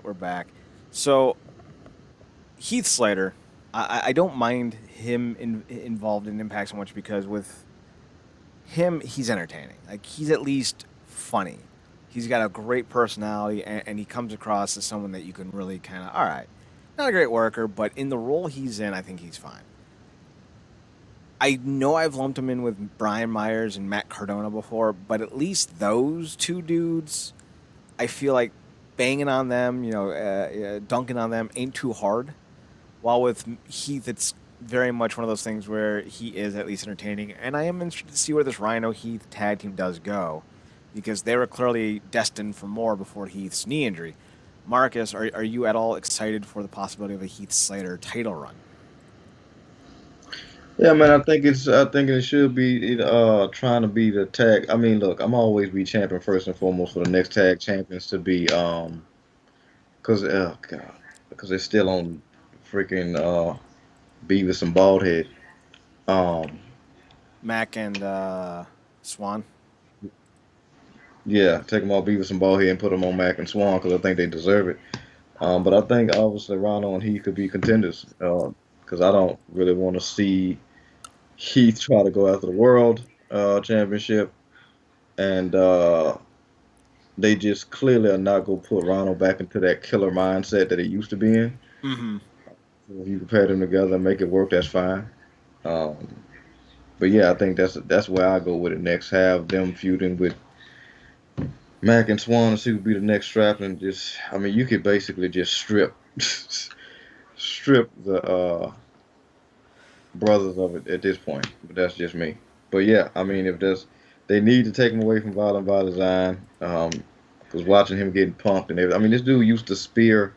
we're back. So Heath Slater, I don't mind him involved in Impact so much because with him, he's entertaining. Like he's at least funny. He's got a great personality, and he comes across as someone that you can really kind of, all right, not a great worker, but in the role he's in, I think he's fine. I know I've lumped him in with Brian Myers and Matt Cardona before, but at least those two dudes, I feel like banging on them, dunking on them ain't too hard. While with Heath, it's very much one of those things where he is at least entertaining, and I am interested to see where this Rhino Heath tag team does go, because they were clearly destined for more before Heath's knee injury. Marcus, are you at all excited for the possibility of a Heath Slater title run? Yeah, man, I think it should be trying to be the tag. I mean, look, I'm always be champion first and foremost for the next tag champions to be cause oh god, because they're still on freaking Beavis and Baldhead. Um, Mac and Swan. yeah, take them off Beavis and Baldhead and put them on Mac and Swan because I think they deserve it. But I think obviously Ronald and Heath could be contenders. Because I don't really want to see Heath try to go after the world championship, and they just clearly are not gonna put Ronald back into that killer mindset that he used to be in. Mm-hmm. So if you compare them together and make it work, that's fine. Um, but yeah, I think that's where I go with it next. Have them feuding with Mac and Swan and see who be the next strap, and just I mean you could basically just strip the brothers of it at this point. But that's just me. But yeah, I mean if there's they need to take him away from Violent by Design. Because watching him getting punked and everything. I mean, this dude used to spear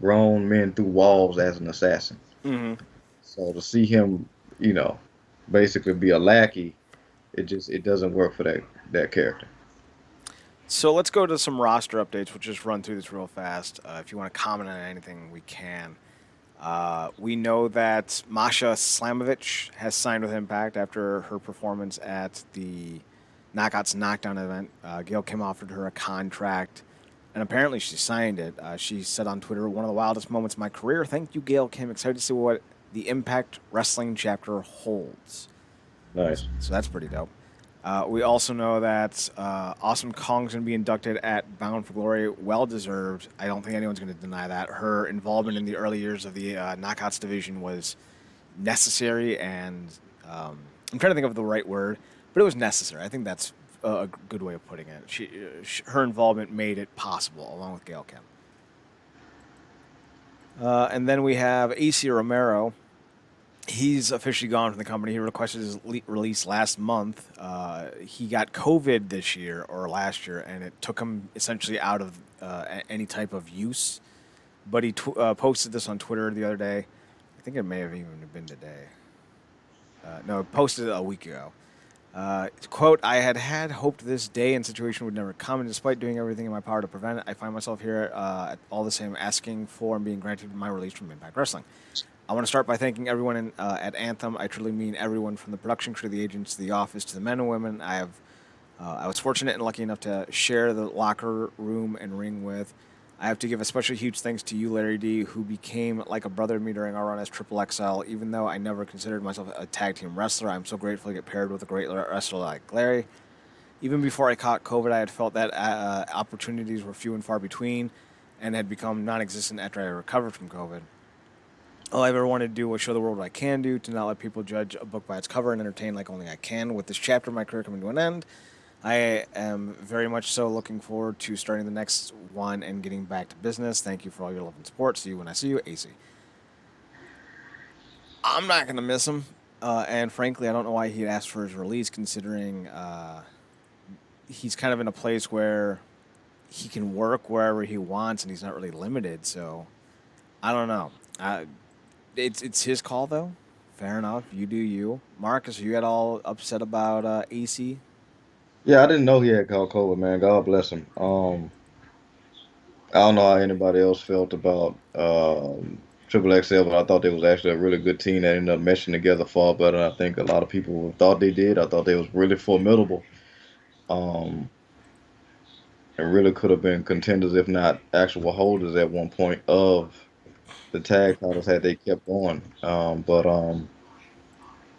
grown men through walls as an assassin. Mm-hmm. So to see him, you know, basically be a lackey, it doesn't work for that character. So let's go to some roster updates. We'll just run through this real fast. If you want to comment on anything, we can. We know that Masha Slamovich has signed with Impact after her performance at the Knockouts Knockdown event. Gail Kim offered her a contract, and apparently she signed it. She said on Twitter, "One of the wildest moments of my career. Thank you, Gail Kim. Excited to see what the Impact Wrestling chapter holds." Nice. So that's pretty dope. We also know that Awesome Kong's going to be inducted at Bound for Glory. Well deserved. I don't think anyone's going to deny that. Her involvement in the early years of the Knockouts division was necessary, and I'm trying to think of the right word, but it was necessary. I think that's a good way of putting it. Her involvement made it possible, along with Gail Kim. And then we have AC Romero. He's officially gone from the company. He requested his release last month. He got COVID this year or last year, and it took him essentially out of any type of use. But he posted this on Twitter the other day. I think it may have even been today. No, posted it a week ago. Quote, I had hoped this day and situation would never come, and despite doing everything in my power to prevent it, I find myself here all the same asking for and being granted my release from Impact Wrestling. I want to start by thanking everyone at Anthem. I truly mean everyone from the production crew, the agents, to the office, to the men and women I was fortunate and lucky enough to share the locker room and ring with. I have to give a special huge thanks to you, Larry D, who became like a brother to me during our run as Triple XL. Even though I never considered myself a tag team wrestler, I'm so grateful to get paired with a great wrestler like Larry. Even before I caught COVID, I had felt that opportunities were few and far between and had become non existent after I recovered from COVID. All I've ever wanted to do was show the world what I can do, to not let people judge a book by its cover and entertain like only I can. With this chapter of my career coming to an end, I am very much so looking forward to starting the next one and getting back to business. Thank you for all your love and support. See you when I see you, AC. I'm not going to miss him. And frankly, I don't know why he asked for his release, considering he's kind of in a place where he can work wherever he wants and he's not really limited. So I don't know. It's his call, though. Fair enough. You do you. Marcus, are you at all upset about AC? Yeah, I didn't know he had caught COVID, man. God bless him. I don't know how anybody else felt about Triple XL, but I thought they was actually a really good team that ended up meshing together far better than I think a lot of people thought they did. I thought they was really formidable. Um, and really could have been contenders, if not actual holders at one point of the tag titles had they kept going. But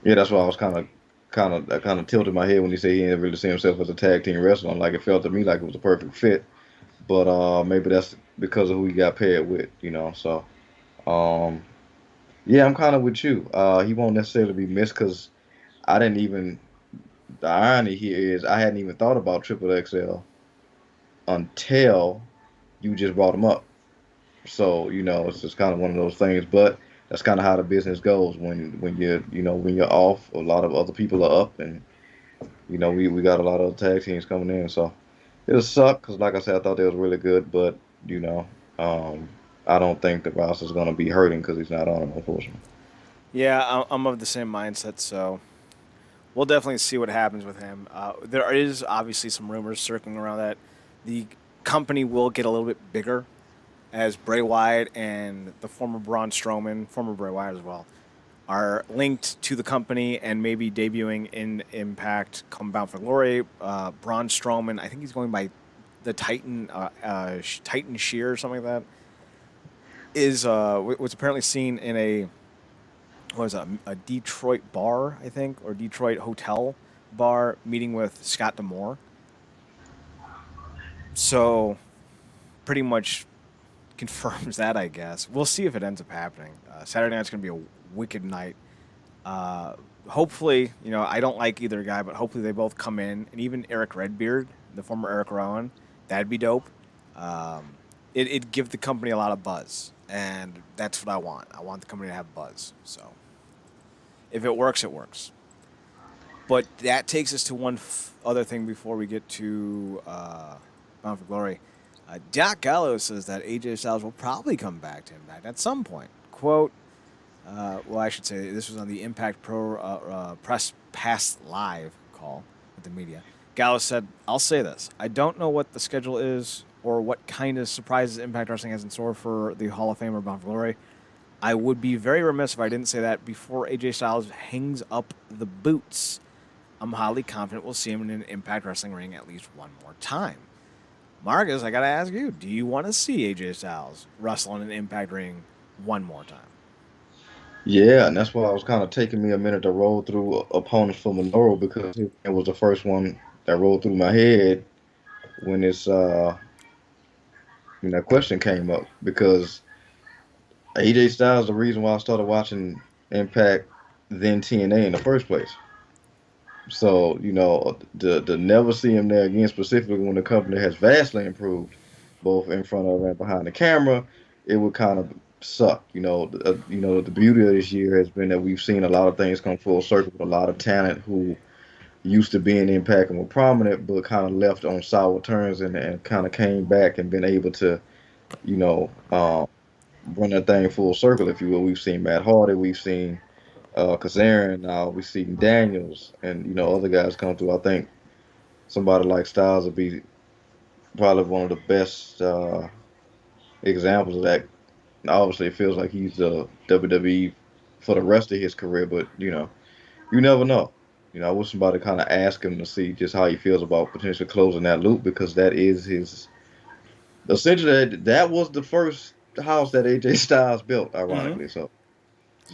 yeah, that's why I was kind of tilted my head when he said he didn't really see himself as a tag team wrestler. Like it felt to me like it was a perfect fit, but maybe that's because of who he got paired with, you know. So um, yeah, I'm kind of with you. He won't necessarily be missed because I didn't even. The irony here is I hadn't even thought about Triple XL until you just brought him up. So it's just kind of one of those things. But that's kind of how the business goes. When you're off, a lot of other people are up, and we got a lot of tag teams coming in. So it'll suck because, like I said, I thought they was really good, but you know, um, I don't think the roster's gonna be hurting because he's not on it, unfortunately. Yeah, I'm of the same mindset, so we'll definitely see what happens with him. There is obviously some rumors circling around that the company will get a little bit bigger as Bray Wyatt and the former Braun Strowman, former Bray Wyatt as well, are linked to the company and maybe debuting in Impact come Bound for Glory. Braun Strowman, I think he's going by the Titan Titan Shear or something like that, is was apparently seen in a what was it, a Detroit bar, I think, or Detroit hotel bar meeting with Scott Demore. So pretty much confirms that, I guess. We'll see if it ends up happening. Saturday night's going to be a wicked night. Uh, Hopefully, I don't like either guy, but hopefully they both come in, and even Eric Redbeard, the former Eric Rowan, that'd be dope. Um, it'd give the company a lot of buzz, and that's what I want. I want the company to have buzz. So if it works, it works. But that takes us to one other thing before we get to Bound for Glory. Doc Gallows says that AJ Styles will probably come back to Impact at some point. Quote, well, I should say this was on the Impact Pro Press Pass Live call with the media. Gallows said, I'll say this. I don't know what the schedule is or what kind of surprises Impact Wrestling has in store for the Hall of Famer Bound for Glory. I would be very remiss if I didn't say that before AJ Styles hangs up the boots. I'm highly confident we'll see him in an Impact Wrestling ring at least one more time. Marcus, I gotta ask you, do you want to see AJ Styles wrestle in an Impact ring one more time? Yeah, and that's why it was kind of taking me a minute to roll through opponents for Minoru because it was the first one that rolled through my head when when that question came up because AJ Styles is the reason why I started watching Impact then TNA in the first place. So, to never see him there again, specifically when the company has vastly improved, both in front of and behind the camera, it would kind of suck. The beauty of this year has been that we've seen a lot of things come full circle with a lot of talent who used to be in Impact and were prominent, but kind of left on sour terms and kind of came back and been able to, you know, um, run that thing full circle, if you will. We've seen Matt Hardy, we've seen Kazarian now, we've seen Daniels, and other guys come through. I think somebody like Styles would be probably one of the best examples of that. Obviously, it feels like he's WWE for the rest of his career, but you never know. I wish somebody kind of ask him to see just how he feels about potentially closing that loop because that is his. Essentially, that was the first house that AJ Styles built, Mm-hmm. ironically. So,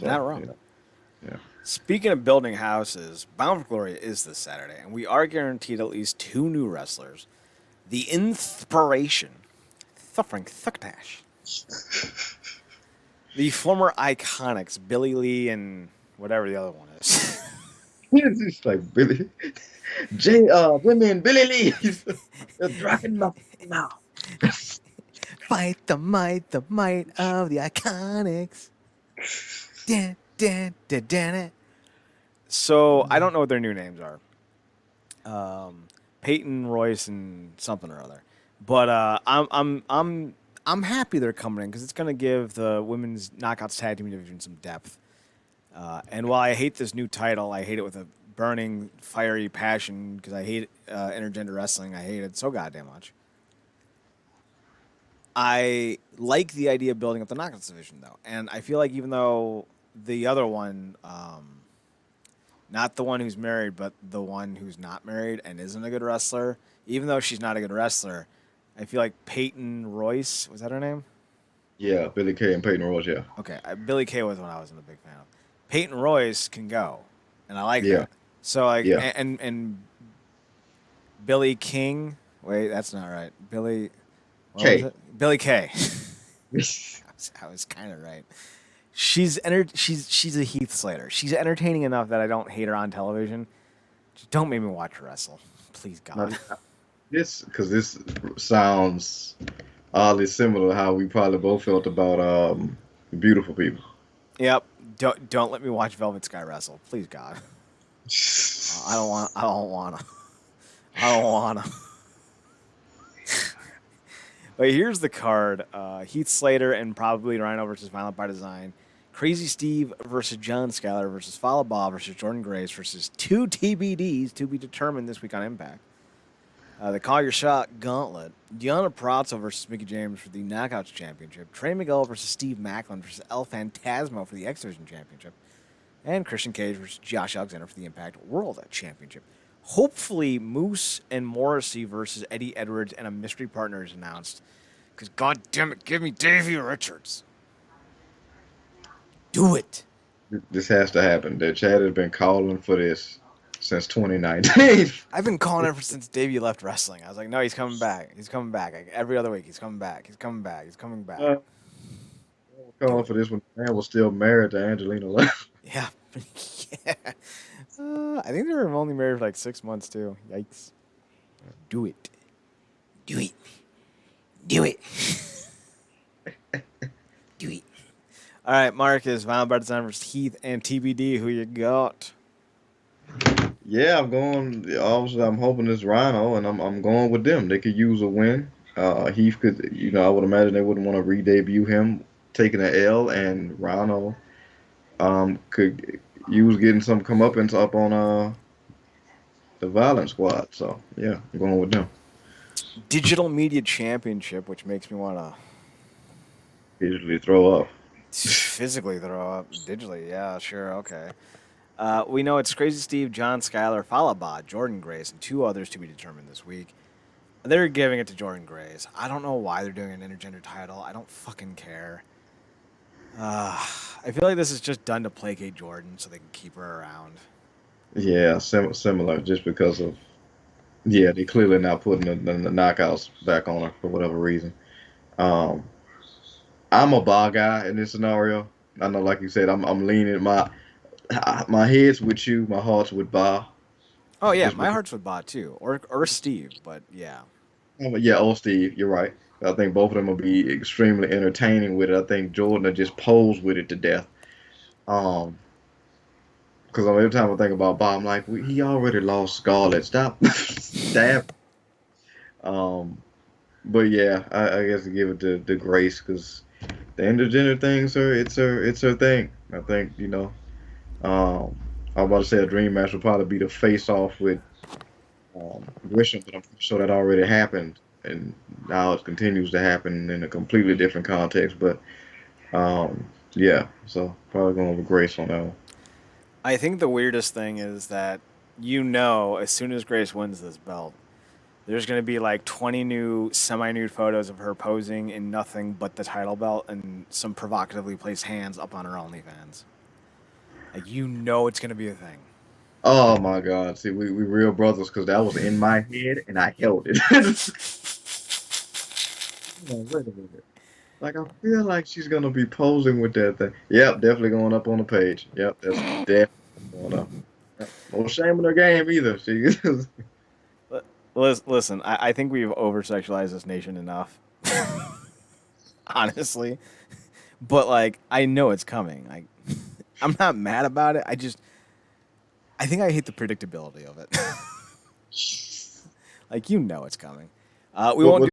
Not so wrong. yeah. Speaking of building houses, Bound for Glory is this Saturday, and we are guaranteed at least two new wrestlers. The Inspiration, Suffering Succotash. The former Iconics, Billy Lee and whatever the other one is. It's just like Billy, Jimmy and Billy Lee's. They're driving my mouth. Fight the might of the Iconics. Dan, dan, dan, dan, dan. So I don't know what their new names are. Peyton Royce and something or other. But I'm happy they're coming in because it's going to give the women's knockouts tag team division some depth. And while I hate this new title, I hate it with a burning, fiery passion because I hate intergender wrestling. I hate it so goddamn much. I like the idea of building up the knockouts division though, and I feel like even though the other one, not the one who's married, but the one who's not married and isn't a good wrestler, even though she's not a good wrestler, I feel like Peyton Royce, was that her name? Yeah, Billy Kay and Peyton Royce. Yeah, Okay, Billy Kay was one I wasn't a big fan of. Peyton Royce can go, and I like yeah, that. So like, yeah. and Billy King. Wait, that's not right. Billy, what was Kay. it? Billy Kay. I was kind of right. She's a Heath Slater. She's entertaining enough that I don't hate her on television. Just don't make me watch her wrestle, please Now, God. because this sounds oddly similar to how we probably both felt about Beautiful People. Yep. Don't let me watch Velvet Sky wrestle, please God. I don't want. I don't wanna. I don't wanna. But here's the card: Heath Slater and probably Rhino versus Violent by Design. Crazy Steve versus John Skyler versus Fallah Bob versus Jordan Grace versus two TBDs to be determined this week on Impact. The Call Your Shot Gauntlet. Deanna Prazo versus Mickey James for the Knockouts Championship. Trey Miguel versus Steve Macklin versus El Phantasmo for the X Division Championship. And Christian Cage versus Josh Alexander for the Impact World Championship. Hopefully, Moose and Morrissey versus Eddie Edwards and a mystery partner is announced. Because, god damn it, give me Davey Richards. Do it. This has to happen. The chat has been calling for this since 2019. I've been calling ever since Davey left wrestling. I was like, no, he's coming back. He's coming back. Like, every other week, he's coming back. He's coming back. He's coming back. uh, Do calling it. for this when the man was still married to Angelina Love. Yeah. Yeah. I think they were only married for like 6 months, too. Yikes. Do it. Do it. Do it. Do it. All right, Marcus, Violent by Design versus Heath and TBD. Who you got? Yeah, I'm going. Obviously, I'm hoping it's Rhino, and I'm going with them. They could use a win. Heath could, I would imagine they wouldn't want to re-debut him taking an L, and Rhino could use getting some comeuppance up on the Violent Squad. So yeah, I'm going with them. Digital Media Championship, which makes me want to Usually throw up. physically throw up. Digitally, yeah, sure, okay. We know it's Crazy Steve, John Skyler, Falaba, Jordan Grace, and two others to be determined this week. They're giving it to Jordan Grace. I don't know why they're doing an intergender title. I don't fucking care. I feel like this is just done to placate Jordan so they can keep her around. Yeah, similar, just because of they clearly not putting the knockouts back on her for whatever reason. Um, I'm a bar guy in this scenario. I know, like you said, I'm leaning my head's with you, my heart's with bar. Oh yeah, Just my because, heart's with Bot too, or Steve, but yeah. yeah, oh Steve, you're right. I think both of them will be extremely entertaining with it. I think Jordan will just pose with it to death. Um, because every time I think about Bob, I'm like, he already lost Scarlett. Stop, stab. Um, but yeah, I guess to give it to Grace because the intergender things are it's her thing. I think Um, I was about to say a dream match would probably be the face off with Grisham, but I'm pretty sure that already happened, and now it continues to happen in a completely different context. But yeah, so probably going with Grace on that one. I think the weirdest thing is that as soon as Grace wins this belt, there's going to be like 20 new semi-nude photos of her posing in nothing but the title belt and some provocatively placed hands up on her OnlyFans. Like it's going to be a thing. Oh my God! See, we real brothers because that was in my head and I held it. Wait a minute. Like I feel like she's gonna be posing with that thing. Yep, definitely going up on the page. Yep, that's definitely going up. Yep. No shame in her game either. She Listen, I think we've over sexualized this nation enough, honestly. But like, I know it's coming. Like, I'm not mad about it. I think I hate the predictability of it. Like, it's coming. We what won't what do